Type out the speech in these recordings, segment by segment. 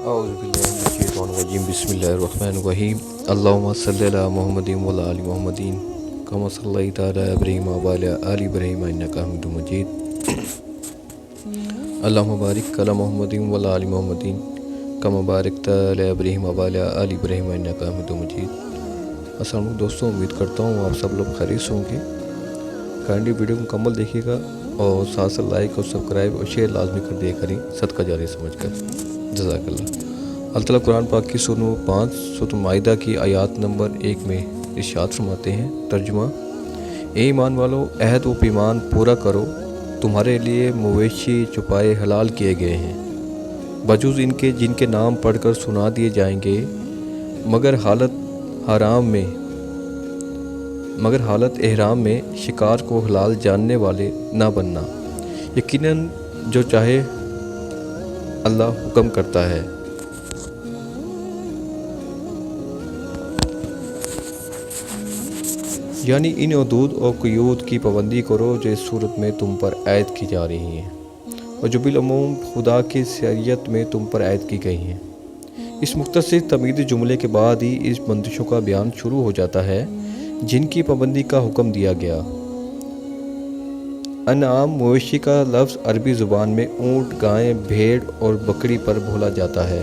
अऊज़ुबिल्लाहिमिनश्शैतानिर्रजीम बिस्मिल्लाहिर्रहमानिर्रहीम अल्लाहुम्मा सल्लि अला मुहम्मदिन व अला आलि मुहम्मदिन कमा सल्लैता अला इब्राहीम व अला आलि इब्राहीम इन्नका हमीदुम मजीद अल्लाहुम्मा बारिक अला मुहम्मदिन व अला आलि मुहम्मदिन कमा बारकता अला इब्राहीम व अला आलि इब्राहीम इन्नका हमीदुम मजीद। अस्सलाम वालेकुम दोस्तों, उम्मीद करता हूँ आप सब लोग खैरियत से होंगे। काइंडली वीडियो मुकम्मल देखिएगा और साथ साथ लाइक और सब्सक्राइब और शेयर लाजमी कर दिया करें सदका जारी समझकर। जज़ाकल्लाह। अल्लाह ताला कुरान पाक की सूरह 5 सूरह माइदा की आयत नंबर 1 में इरशाद फरमाते हैं, तर्जुमा, ए ईमान वालो, अहद व पैमान पूरा करो, तुम्हारे लिए मवेशी छुपाए हलाल किए गए हैं बजुज़ इनके जिनके नाम पढ़कर सुना दिए जाएंगे, मगर हालत एहराम में शिकार को हलाल जानने वाले ना बनना। यकीनन जो चाहे अल्लाह हुक्म करता है। यानी इन हदूद और क़ुयूद की पाबंदी करो जो इस सूरत में तुम पर आयद की जा रही हैं और जो बिलअमूम खुदा की शरीयत में तुम पर आयद की गई हैं। इस मुख्तसर तमीदी जुमले के बाद ही इस बंदिशों का बयान शुरू हो जाता है जिनकी पाबंदी का हुक्म दिया गया। अनआम मवेशी का लफ्ज़ अरबी ज़ुबान में ऊँट, गाय, भेड़ और बकरी पर बोला जाता है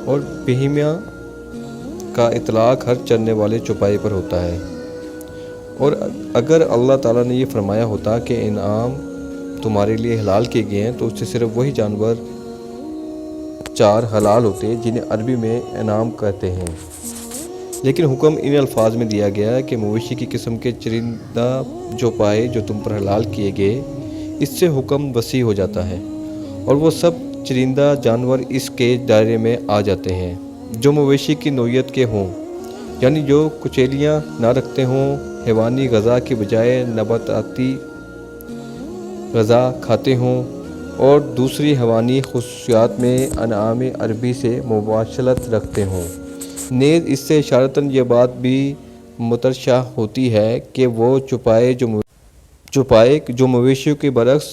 और बहिमिया का इतलाक़ हर चरने वाले चौपाई पर होता है। और अगर अल्लाह ताला ने ये फरमाया होता कि इनाम तुम्हारे लिए हलाल किए गए हैं तो उससे सिर्फ वही जानवर 4 हलाल होते जिन्हें अरबी में इनाम कहते हैं। लेकिन हुक्म इन अल्फाज में दिया गया कि मवेशी की किस्म के चरिंदा जो पाए जो तुम पर हलाल किए गए, इससे हुक्म वसी हो जाता है और वो सब चरिंदा जानवर इसके दायरे में आ जाते हैं जो मवेशी की नौइयत के हों, यानी जो कुचेलियाँ ना रखते हों, हैवानी गज़ा के बजाय नबाताती गज़ा खाते हों और दूसरी हैवानी खुसूसियात में अनआम अरबी से मुबाशरत रखते हों। नेज़ इससे इशारतन ये बात भी मुतरशह होती है कि वो छुपाए जो मवेशियों के बरक्स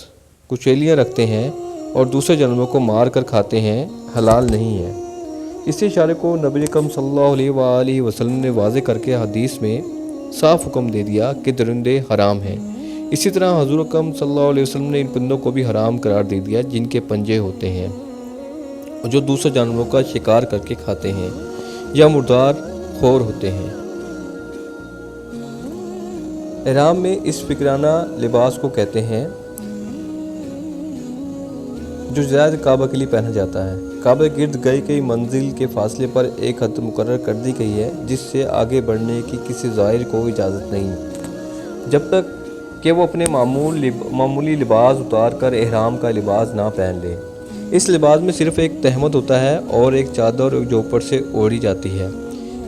कुचेलियाँ रखते हैं और दूसरे जानवरों को मार कर खाते हैं, हलाल नहीं है। इस इशारे को नबी अकरम सल्लल्लाहु अलैहि वसल्लम ने वाज़ेह करके हदीस में साफ हुक्म दे दिया कि दरिंदे हराम हैं। इसी तरह हुज़ूर अकरम सल्लल्लाहु अलैहि वसल्लम ने इन परिंदों को भी हराम करार दे दिया जिनके पंजे होते हैं और जो दूसरे जानवरों का शिकार करके खाते हैं या मुर्दार खोर होते हैं। इहराम में इस फिक्राना लिबास को कहते हैं जो ज़ायद काबा के लिए पहना जाता है। काबा गिर्द गई मंजिल के फासले पर एक हद मुकर्रर कर दी गई है जिससे आगे बढ़ने की किसी ज़ाहिर को इजाज़त नहीं जब तक कि वो अपने मामूली लिबास उतार कर इहराम का लिबास ना पहन ले। इस लिबास में सिर्फ़ एक तहमद होता है और एक चादर जो ऊपर से ओढ़ी जाती है।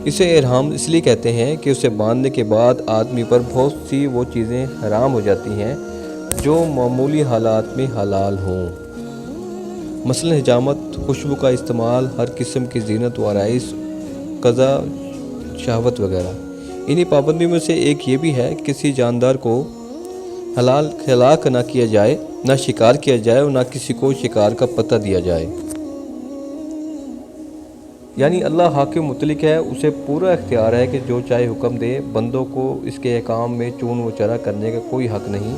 इसे इहराम इसलिए कहते हैं कि उसे बांधने के बाद आदमी पर बहुत सी वो चीज़ें हराम हो जाती हैं जो मामूली हालात में हलाल हों, मसलन हिजामत, खुशबू का इस्तेमाल, हर किस्म की ज़ीनत व आराइश, कज़ा, शहवत वगैरह। इन्हीं पाबंदियों में से एक ये भी है कि किसी जानदार को हलाक ना किया जाए, ना शिकार किया जाए और ना किसी को शिकार का पता दिया जाए। यानी अल्लाह हाकिम मुतलिक है, उसे पूरा इख्तियार है कि जो चाहे हुक्म दे। बंदों को इसके अहकाम में चून व चरा करने का कोई हक़ नहीं,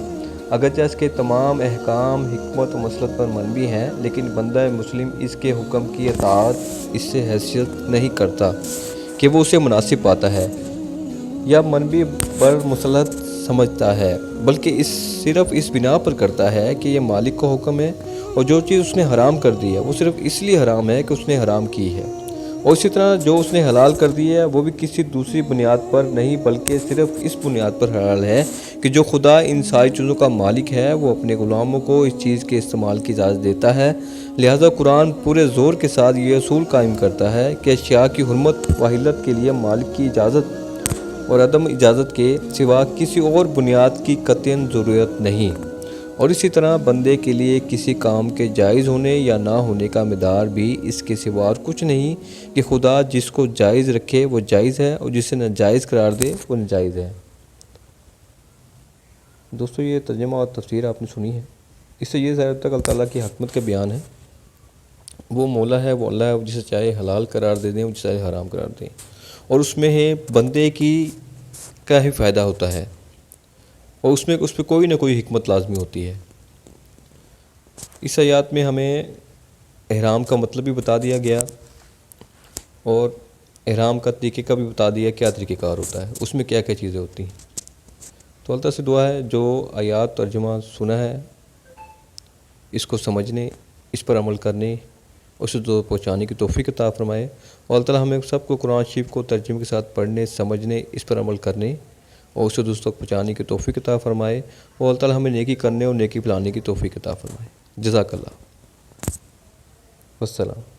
अगरचे इसके तमाम अहकाम हिकमत व मसलहत पर मनवी हैं, लेकिन बंदा मुस्लिम इसके हुक्म की अताअत इससे हैसियत नहीं करता कि वो उसे मुनासिब पाता है या मनवी बर मसलहत समझता है, बल्कि सिर्फ़ इस बिना पर करता है कि यह मालिक का हुक्म है और जो चीज़ उसने हराम कर दी है वो सिर्फ़ इसलिए हराम है कि उसने हराम की है। और इसी तरह जो उसने हलाल कर दी है वो भी किसी दूसरी बुनियाद पर नहीं बल्कि सिर्फ़ इस बुनियाद पर हलाल है कि जो खुदा इन सारी चीज़ों का मालिक है वो अपने ग़ुलामों को इस चीज़ के इस्तेमाल की इजाज़त देता है। लिहाजा कुरान पूरे ज़ोर के साथ ये असूल कायम करता है कि अशिया की हुर्मत व हिल्लत के लिए मालिक की इजाज़त और अदम इजाज़त के सिवा किसी और बुनियाद की कतई ज़रूरत नहीं। और इसी तरह बंदे के लिए किसी काम के जायज़ होने या ना होने का मिदार भी इसके सिवा कुछ नहीं कि खुदा जिसको जायज़ रखे वो जायज़ है और जिसे नाजायज़ करार दे वो नाजायज़ है। दोस्तों, ये तर्जुमा और तफसीर आपने सुनी है, इससे ये ज़ाहिर तक अल्लाह ताला की हकमत का बयान है وہ مولا ہے، وہ اللہ ہے، وہ جسے چاہے حلال قرار دے دیں، وہ جسے چاہے حرام قرار دیں، اور اس میں ہے بندے کی کا ہی فائدہ ہوتا ہے، اور اس پہ کوئی نہ کوئی حکمت لازمی ہوتی ہے۔ اس آیات میں ہمیں احرام کا مطلب بھی بتا دیا گیا، اور احرام کا طریقے کا بھی بتا دیا کیا طریقہ کار ہوتا ہے، اس میں کیا کیا چیزیں ہوتی ہیں۔ تو اللہ سے دعا ہے جو آیات ترجمہ سنا ہے اس کو سمجھنے، اس پر عمل کرنے، اسے تو پہنچانے کی توفیق عطا فرمائے، اور اللہ تعالیٰ ہمیں سب کو قرآن شریف کو ترجمے کے ساتھ پڑھنے، سمجھنے، اس پر عمل کرنے اور اسے دوستوں تک پہنچانے کی توفیق عطا فرمائے، اور اللہ تعالیٰ ہمیں نیکی کرنے اور نیکی پھیلانے کی توفیق عطا فرمائے۔ جزاک اللہ، والسلام۔